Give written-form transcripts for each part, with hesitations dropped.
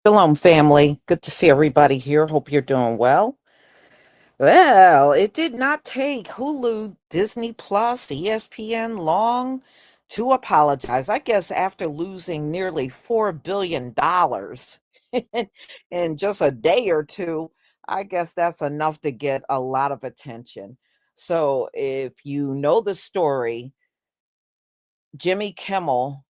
Shalom, family. Good to see everybody here. Hope you're doing well. Well, it did not take Hulu, Disney Plus, ESPN long to apologize. I guess after losing nearly $4 billion in just a day or two, I guess that's enough to get a lot of attention. So, if you know the story, Jimmy Kimmel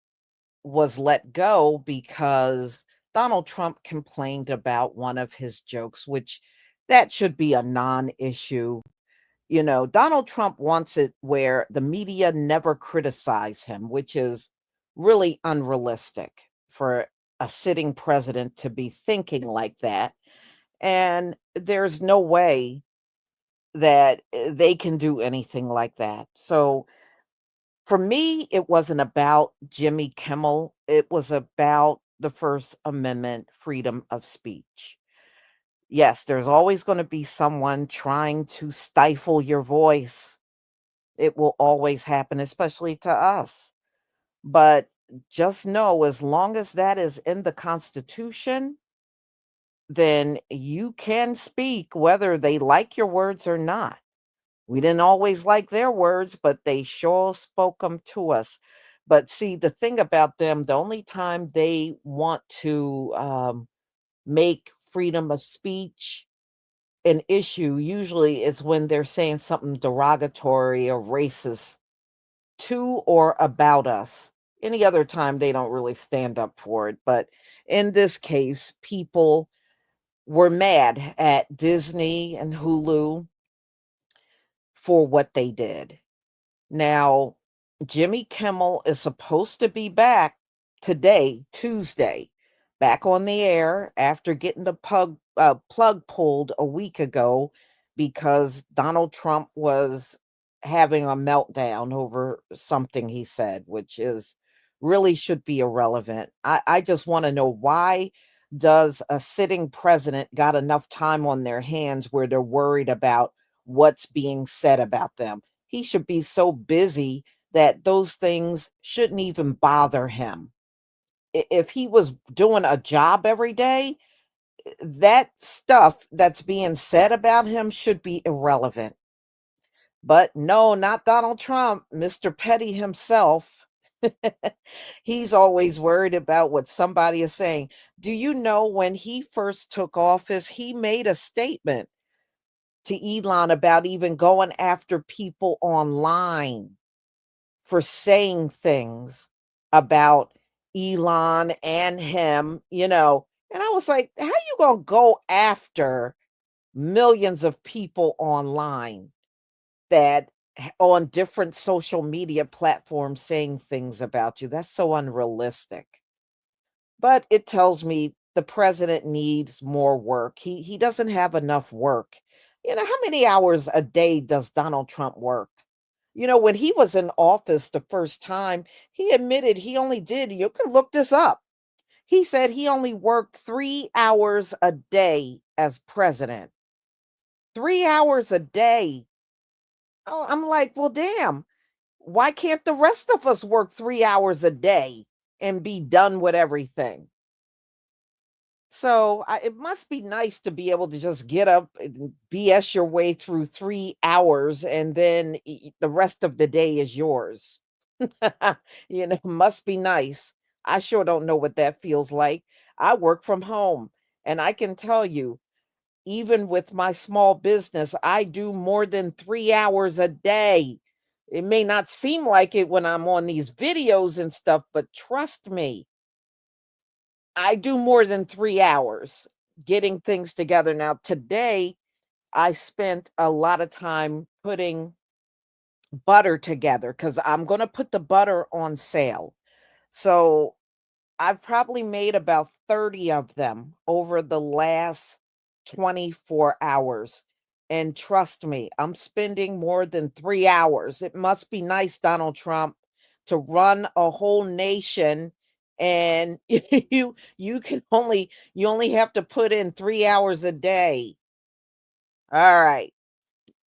was let go because Donald Trump complained about one of his jokes, which that should be a non-issue. Donald Trump wants it where the media never criticize him, which is really unrealistic for a sitting president to be thinking like that. And there's no way that they can do anything like that. So for me, it wasn't about Jimmy Kimmel. It was about the First Amendment, freedom of speech. Yes, there's always going to be someone trying to stifle your voice. It will always happen, especially to us. But just know, as long as that is in the Constitution, then you can speak whether they like your words or not. We didn't always like their words, but they sure spoke them to us. But see, the thing about them, the only time they want to make freedom of speech an issue usually is when they're saying something derogatory or racist to or about us. Any other time, they don't really stand up for it. But in this case, people were mad at Disney and Hulu for what they did. Now, Jimmy Kimmel is supposed to be back today, Tuesday, back on the air after getting the plug pulled a week ago because Donald Trump was having a meltdown over something he said, which is really should be irrelevant. I just want to know, why does a sitting president got enough time on their hands where they're worried about what's being said about them? He should be so busy that those things shouldn't even bother him. If he was doing a job every day, that stuff that's being said about him should be irrelevant. But no, not Donald Trump, Mr. Petty himself. He's always worried about what somebody is saying. Do you know, when he first took office, he made a statement to Elon about even going after people online for saying things about Elon and him. And I was like, how you gonna go after millions of people online that on different social media platforms saying things about you? That's so unrealistic. But it tells me the president needs more work. He doesn't have enough work. How many hours a day does Donald Trump work? When he was in office the first time, he admitted he only did, you can look this up. He said he only worked 3 hours a day as president. 3 hours a day. Oh, I'm like, well, damn. Why can't the rest of us work 3 hours a day and be done with everything? So it must be nice to be able to just get up and BS your way through 3 hours, and then the rest of the day is yours. Must be nice. I sure don't know what that feels like. I work from home, and I can tell you, even with my small business, I do more than 3 hours a day. It may not seem like it when I'm on these videos and stuff, but trust me, I do more than 3 hours getting things together. Now, today, I spent a lot of time putting butter together because I'm going to put the butter on sale. So I've probably made about 30 of them over the last 24 hours. And trust me, I'm spending more than 3 hours. It must be nice, Donald Trump, to run a whole nation, and you only have to put in 3 hours a day. All right.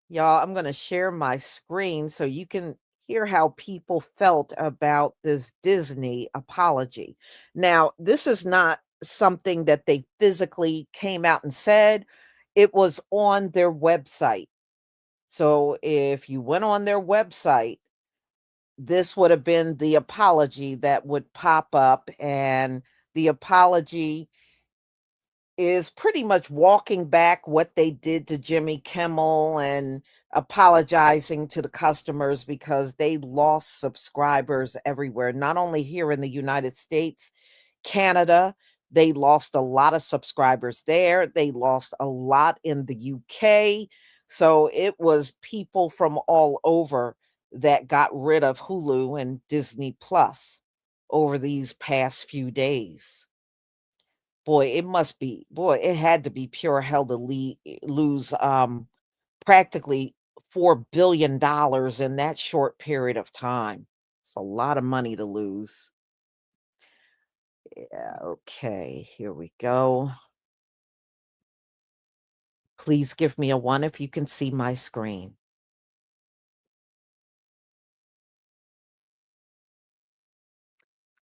Y'all, I'm going to share my screen so you can hear how people felt about this Disney apology. Now, this is not something that they physically came out and said. It was on their website. So if you went on their website, this would have been the apology that would pop up, and the apology is pretty much walking back what they did to Jimmy Kimmel and apologizing to the customers because they lost subscribers everywhere, not only here in the United States, Canada. They lost a lot of subscribers there. They lost a lot in the UK. So it was people from all over that got rid of Hulu and Disney Plus over these past few days. Boy, it had to be pure hell to lose, practically $4 billion in that short period of time. It's a lot of money to lose. Yeah, okay, here we go. Please give me a 1 if you can see my screen.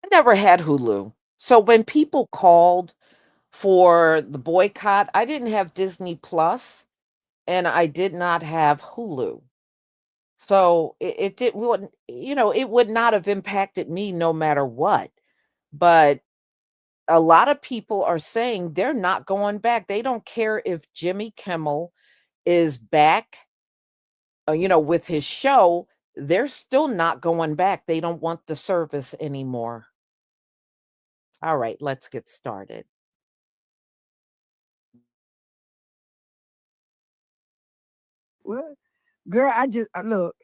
I never had Hulu. So when people called for the boycott, I didn't have Disney Plus and I did not have Hulu. So it did wouldn't it would not have impacted me no matter what. But a lot of people are saying they're not going back. They don't care if Jimmy Kimmel is back, with his show. They're still not going back. They don't want the service anymore. All right, let's get started. What? Girl, I just look,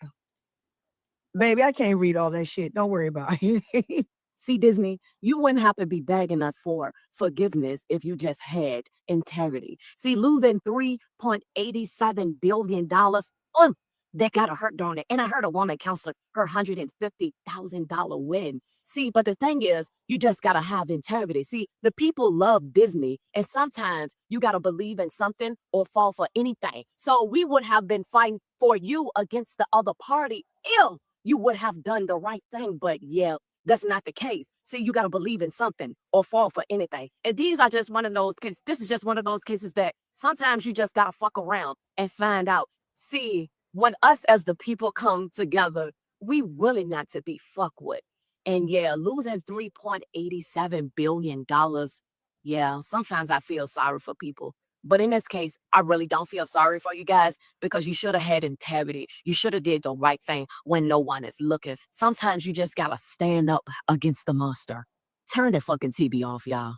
baby, I can't read all that shit. Don't worry about it. See, Disney, you wouldn't have to be begging us for forgiveness if you just had integrity. See, losing $3.87 billion, that got to hurt, don't it? And I heard a woman counselor her $150,000 win. See, but the thing is, you just got to have integrity. See, the people love Disney, and sometimes you got to believe in something or fall for anything. So we would have been fighting for you against the other party if you would have done the right thing. But yeah, that's not the case. See, you got to believe in something or fall for anything. And these are just one of those cases. This is just one of those cases that sometimes you just got to fuck around and find out. See, when us as the people come together, we really not to be fucked with. And yeah, losing $3.87 billion. Yeah, sometimes I feel sorry for people. But in this case, I really don't feel sorry for you guys because you should have had integrity. You should have did the right thing when no one is looking. Sometimes you just gotta stand up against the monster. Turn the fucking TV off, y'all.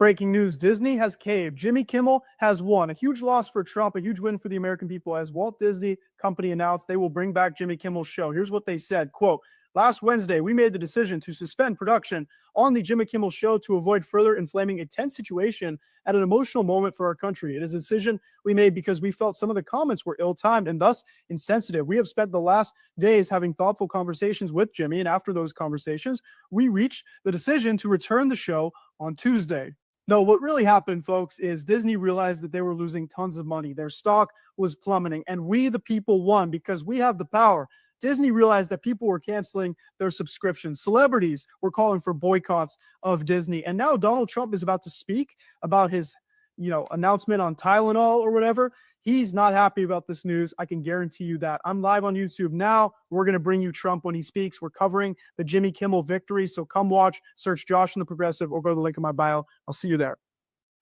Breaking news, Disney has caved. Jimmy Kimmel has won. A huge loss for Trump, a huge win for the American people as Walt Disney Company announced they will bring back Jimmy Kimmel's show. Here's what they said, quote, "Last Wednesday, we made the decision to suspend production on the Jimmy Kimmel show to avoid further inflaming a tense situation at an emotional moment for our country. It is a decision we made because we felt some of the comments were ill-timed and thus insensitive. We have spent the last days having thoughtful conversations with Jimmy, and after those conversations, we reached the decision to return the show on Tuesday." No, what really happened, folks, is Disney realized that they were losing tons of money. Their stock was plummeting, and we, the people, won because we have the power. Disney realized that people were canceling their subscriptions. Celebrities were calling for boycotts of Disney. And now Donald Trump is about to speak about his, announcement on Tylenol or whatever. He's not happy about this news. I can guarantee you that. I'm live on YouTube now. We're going to bring you Trump when he speaks. We're covering the Jimmy Kimmel victory. So come watch, search Josh and the Progressive, or go to the link in my bio. I'll see you there.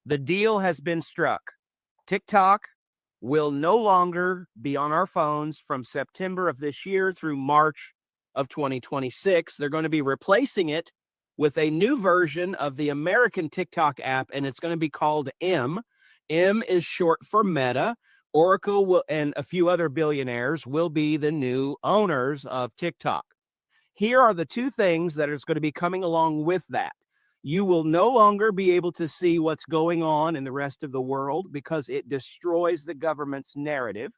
The deal has been struck. TikTok will no longer be on our phones from September of this year through March of 2026. They're going to be replacing it with a new version of the American TikTok app, and it's going to be called M. M is short for Meta. Oracle will, and a few other billionaires will be the new owners of TikTok. Here are the two things that is going to be coming along with that. You will no longer be able to see what's going on in the rest of the world because it destroys the government's narrative.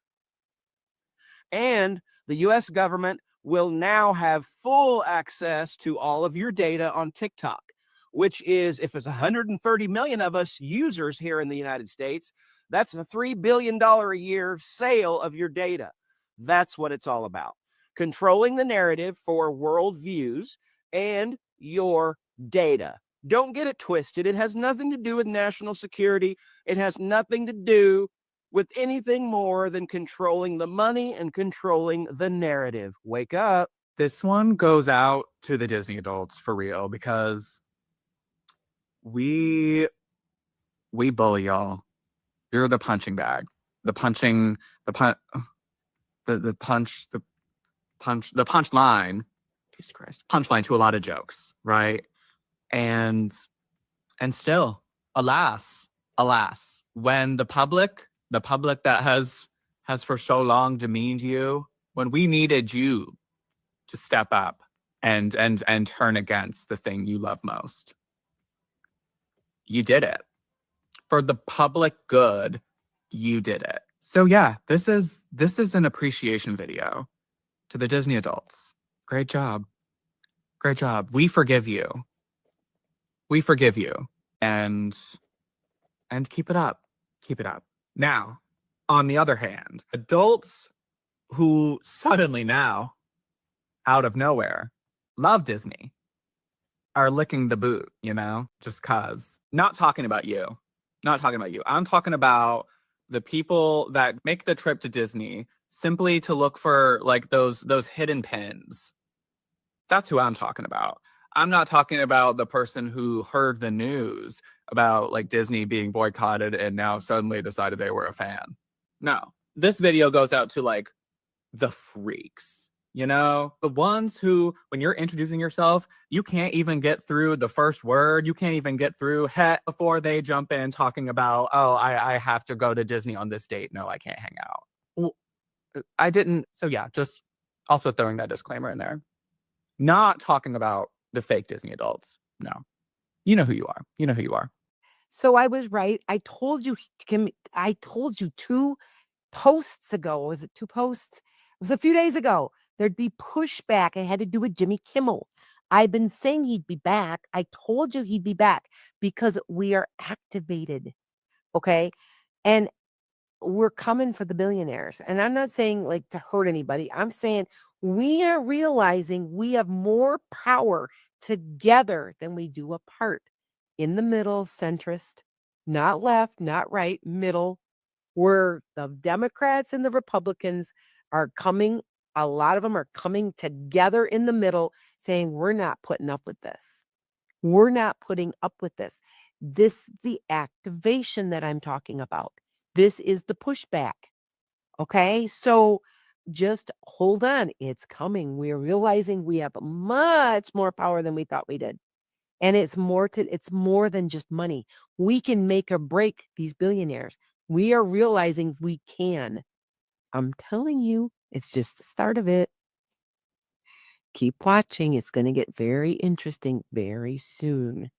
And the US government will now have full access to all of your data on TikTok, which is, if it's 130 million of us users here in the United States, that's a $3 billion a year sale of your data. That's what it's all about. Controlling the narrative for world views and your data. Don't get it twisted. It has nothing to do with national security. It has nothing to do with anything more than controlling the money and controlling the narrative. Wake up. This one goes out to the Disney adults for real, because we bully y'all. You're the punching bag. The punching, the punch, the punch, the punchline. Jesus Christ. Punchline to a lot of jokes, right? And still, alas, when the public that has for so long demeaned you, when we needed you to step up and turn against the thing you love most, you did it. For the public good, you did it. So yeah, this is an appreciation video to the Disney adults. Great job. Great job. We forgive you. We forgive you. And keep it up. Keep it up. Now, on the other hand, adults who suddenly now, out of nowhere, love Disney are licking the boot, just cause. Not talking about you. Not talking about you. I'm talking about the people that make the trip to Disney simply to look for like those hidden pins. That's who I'm talking about. I'm not talking about the person who heard the news about like Disney being boycotted and now suddenly decided they were a fan. No, this video goes out to like the freaks, the ones who, when you're introducing yourself, you can't even get through the first word. You can't even get through het before they jump in talking about, oh, I have to go to Disney on this date. No, I can't hang out. Well, I didn't. So yeah, just also throwing that disclaimer in there. Not talking about the fake Disney adults. No. You know who you are. You know who you are. So I was right. I told you, Kim, I told you 2 posts ago. Was it 2 posts? It was a few days ago. There'd be pushback. It had to do with Jimmy Kimmel. I've been saying he'd be back. I told you he'd be back because we are activated. Okay. And we're coming for the billionaires. And I'm not saying like to hurt anybody. I'm saying we are realizing we have more power together than we do apart. In the middle, centrist, not left, not right, middle, where the Democrats and the Republicans are coming. A lot of them are coming together in the middle saying, we're not putting up with this. We're not putting up with this. This, the activation that I'm talking about. This is the pushback. Okay. So just hold on. It's coming. We're realizing we have much more power than we thought we did. And it's more than just money. We can make or break these billionaires. We are realizing we can. I'm telling you, it's just the start of it. Keep watching. It's going to get very interesting very soon.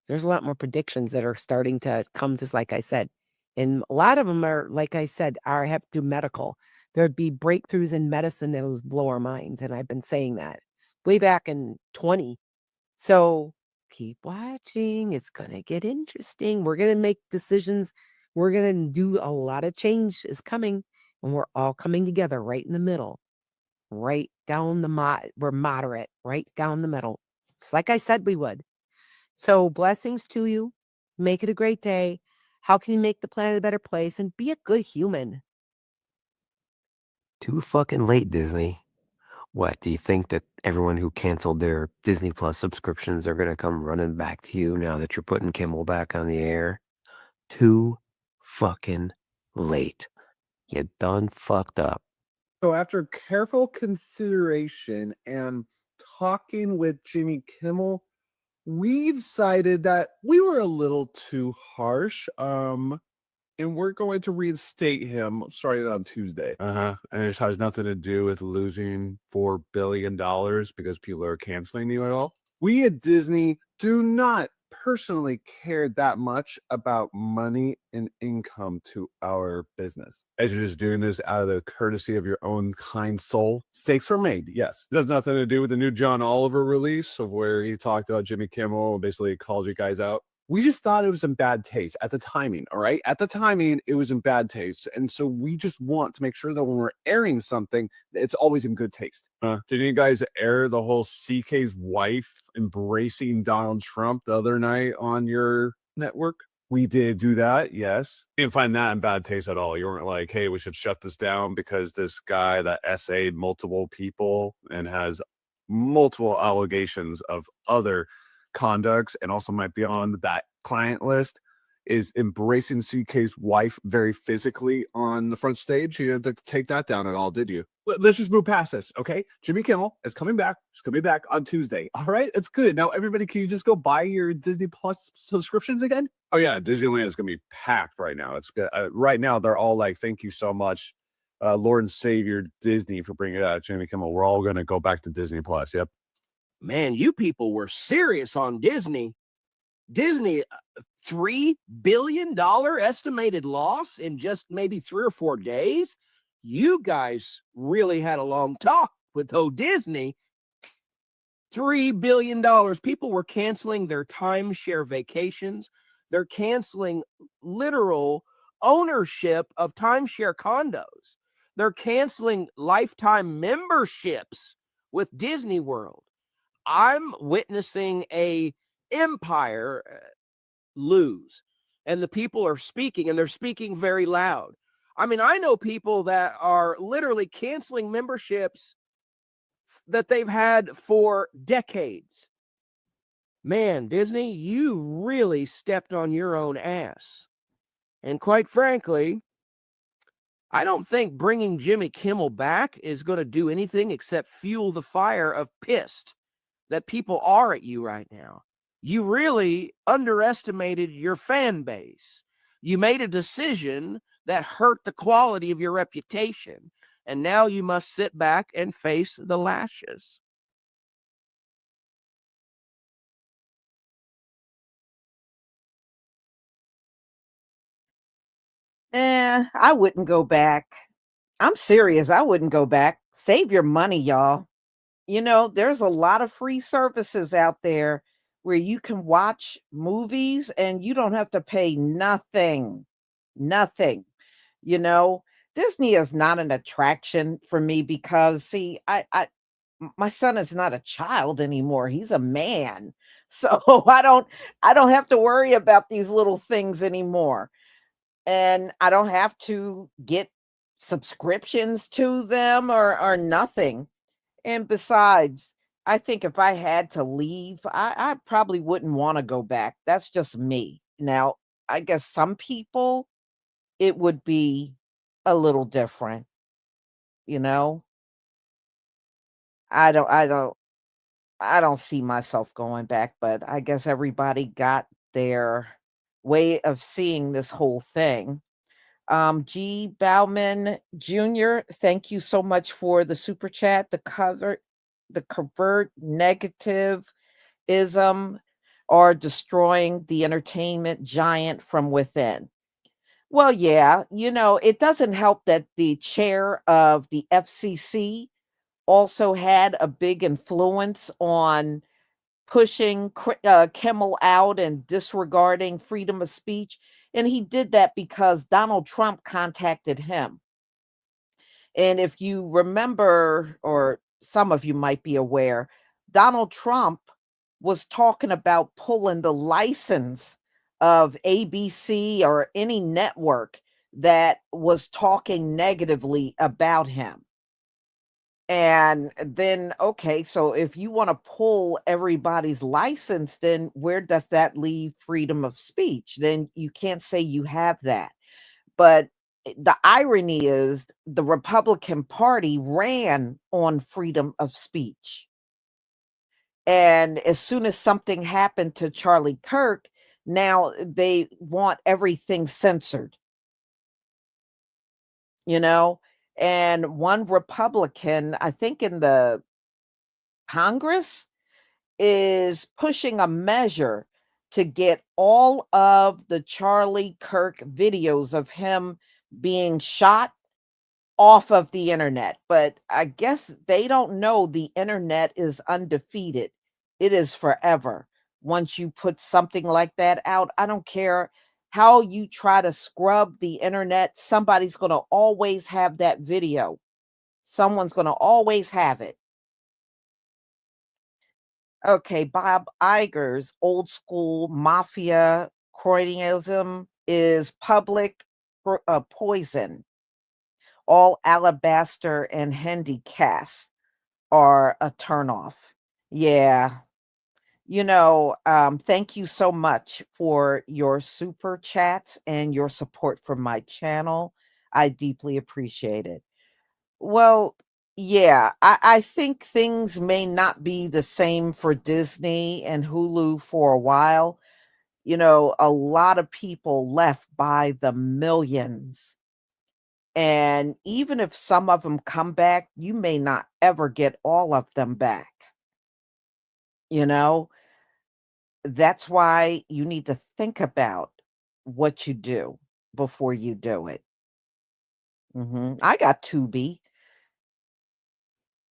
There's a lot more predictions that are starting to come, just like I said. And a lot of them are, like I said, have to do medical. There'd be breakthroughs in medicine that will blow our minds. And I've been saying that way back in 20. So keep watching. It's going to get interesting. We're going to make decisions. We're going to do a lot of change is coming. And we're all coming together right in the middle. Right down we're moderate. Right down the middle. It's like I said we would. So blessings to you. Make it a great day. How can you make the planet a better place? And be a good human. Too fucking late, Disney. What, do you think that everyone who canceled their Disney Plus subscriptions are going to come running back to you now that you're putting Kimmel back on the air? Too fucking late. You done fucked up. So after careful consideration and talking with Jimmy Kimmel, we've decided that we were a little too harsh. And we're going to reinstate him starting on Tuesday. And it has nothing to do with losing $4 billion because people are canceling you at all. We at Disney do not personally care that much about money and income to our business. As you're just doing this out of the courtesy of your own kind soul. Stakes are made, yes. It has nothing to do with the new John Oliver release of where he talked about Jimmy Kimmel and basically called you guys out. We just thought it was in bad taste at the timing. All right. At the timing, it was in bad taste. And so we just want to make sure that when we're airing something, it's always in good taste. Did you guys air the whole CK's wife embracing Donald Trump the other night on your network? We did do that. Yes. You didn't find that in bad taste at all. You weren't like, hey, we should shut this down because this guy that essayed multiple people and has multiple allegations of other conducts and also might be on that client list is embracing CK's wife very physically on the front stage. You didn't take that down at all, did you? Let's just move past this, okay? Jimmy Kimmel is coming back. He's coming back on Tuesday. All right, it's good. Now, everybody, can you just go buy your Disney Plus subscriptions again? Oh yeah, Disneyland is gonna be packed right now. It's good. Right now, they're all like, "Thank you so much, Lord and Savior Disney, for bringing out Jimmy Kimmel. We're all gonna go back to Disney Plus." Yep. Man, you people were serious on Disney. Disney, $3 billion estimated loss in just maybe 3 or 4 days. You guys really had a long talk with Disney. $3 billion. People were canceling their timeshare vacations. They're canceling literal ownership of timeshare condos. They're canceling lifetime memberships with Disney World. I'm witnessing a empire lose, and the people are speaking, and they're speaking very loud. I mean, I know people that are literally canceling memberships that they've had for decades. Man, Disney, you really stepped on your own ass. And quite frankly, I don't think bringing Jimmy Kimmel back is going to do anything except fuel the fire of pissed that people are at you right now. You really underestimated your fan base. You made a decision that hurt the quality of your reputation, and now you must sit back and face the lashes. I wouldn't go back. I'm serious. I wouldn't go back. Save your money, y'all. You know, there's a lot of free services out there where you can watch movies and you don't have to pay nothing. Nothing. You know, Disney is not an attraction for me because see, my son is not a child anymore. He's a man. So I don't have to worry about these little things anymore. And I don't have to get subscriptions to them or nothing. And besides, I think if I had to leave, I probably wouldn't want to go back. That's just me. Now, I guess some people, it would be a little different, you know? I don't I don't I don't see myself going back, but I guess everybody got their way of seeing this whole thing. G. Bauman Jr., thank you so much for the super chat. The covert negativism are destroying the entertainment giant from within. Well, yeah, you know, it doesn't help that the chair of the FCC also had a big influence on pushing Kimmel out and disregarding freedom of speech. And he did that because Donald Trump contacted him. And if you remember, or some of you might be aware, Donald Trump was talking about pulling the license of ABC or any network that was talking negatively about him. And then, okay, so if you want to pull everybody's license, then where does that leave freedom of speech? Then you can't say you have that. But the irony is the Republican Party ran on freedom of speech. And as soon as something happened to Charlie Kirk, now they want everything censored, you know? And one Republican, I think in the Congress, is pushing a measure to get all of the Charlie Kirk videos of him being shot off of the internet. But I guess they don't know the internet is undefeated. It is forever. once you put something like that out. I don't care how you try to scrub the internet, somebody's going to always have that video. Someone's going to always have it. Okay, Bob Iger's old school mafia cronyism is public poison. All alabaster and Hendy casts are a turnoff. Yeah. Thank you so much for your super chats and your support for my channel. I deeply appreciate it. Well, yeah, I think things may not be the same for Disney and Hulu for a while. A lot of people left by the millions. And even if some of them come back, you may not ever get all of them back. You know, that's why you need to think about what you do before you do it. I got Tubi.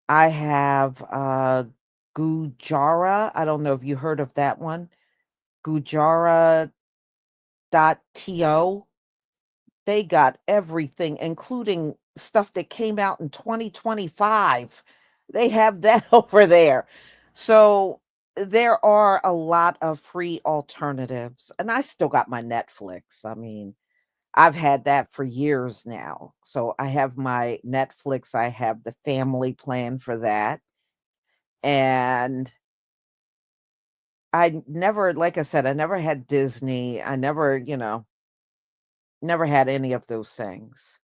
I have Gujara. I don't know if you heard of that one. Gujara.to. They got everything, including stuff that came out in 2025. They have that over there. So there are a lot of free alternatives. And I still got my Netflix. I mean, I've had that for years now. So I have my Netflix. I have the family plan for that. And I never, like I said, I never had Disney. I never, never had any of those things.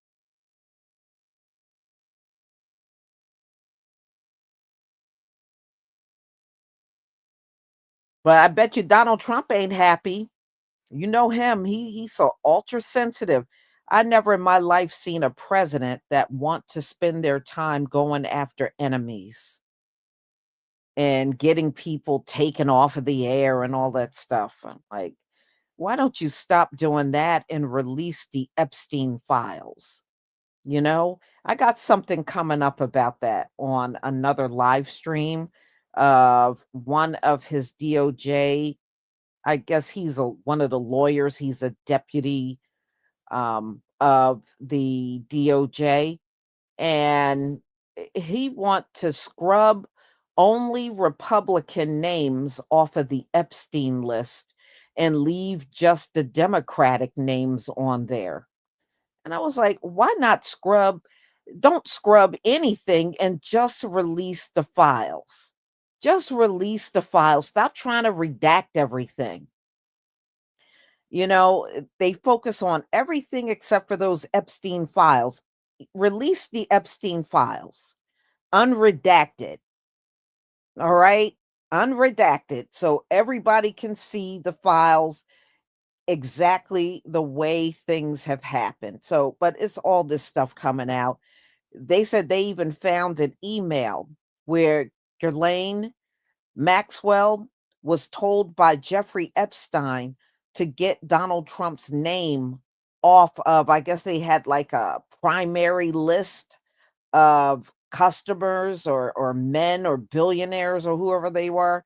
But I bet you Donald Trump ain't happy. You know him. He's so ultra sensitive. I never in my life seen a president that want to spend their time going after enemies and getting people taken off of the air and all that stuff. I'm like, why don't you stop doing that and release the Epstein files? I got something coming up about that on another live stream of one of his DOJ. I guess he's one of the lawyers. He's a deputy of the DOJ, and he want to scrub only Republican names off of the Epstein list and leave just the Democratic names on there. And I was like, why not scrub? Don't scrub anything and just release the files. Just release the files. Stop trying to redact everything. They focus on everything except for those Epstein files. Release the Epstein files, unredacted. All right, unredacted, so everybody can see the files exactly the way things have happened. So, but it's all this stuff coming out. They said they even found an email where Ghislaine Maxwell was told by Jeffrey Epstein to get Donald Trump's name off of, I guess they had like a primary list of customers or men or billionaires or whoever they were,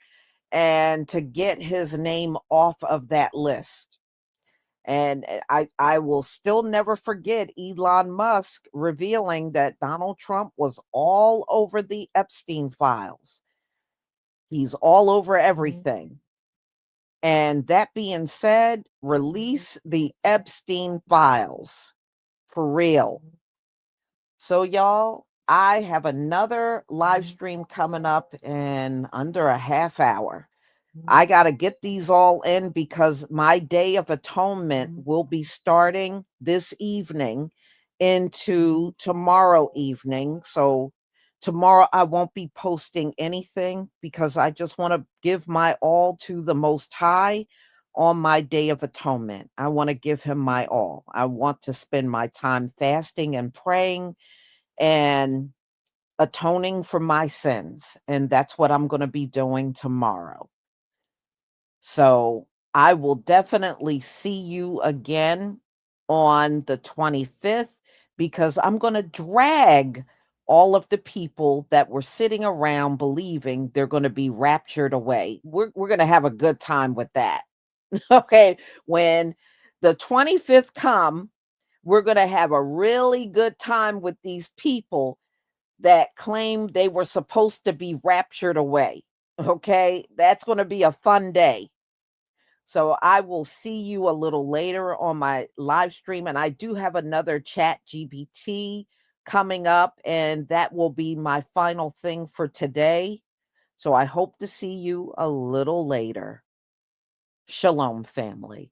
and to get his name off of that list. And I will still never forget Elon Musk revealing that Donald Trump was all over the Epstein files. He's all over everything. And that being said, release the Epstein files for real. So, y'all, I have another live stream coming up in under a half hour. I got to get these all in because my Day of Atonement will be starting this evening into tomorrow evening. So tomorrow I won't be posting anything because I just want to give my all to the Most High on my Day of Atonement. I want to give him my all. I want to spend my time fasting and praying and atoning for my sins. And that's what I'm going to be doing tomorrow. So I will definitely see you again on the 25th because I'm going to drag all of the people that were sitting around believing they're going to be raptured away. We're going to have a good time with that. Okay, when the 25th come, we're going to have a really good time with these people that claim they were supposed to be raptured away. Okay, that's going to be a fun day. So I will see you a little later on my live stream. And I do have another chat GBT coming up, and that will be my final thing for today. So I hope to see you a little later. Shalom, family.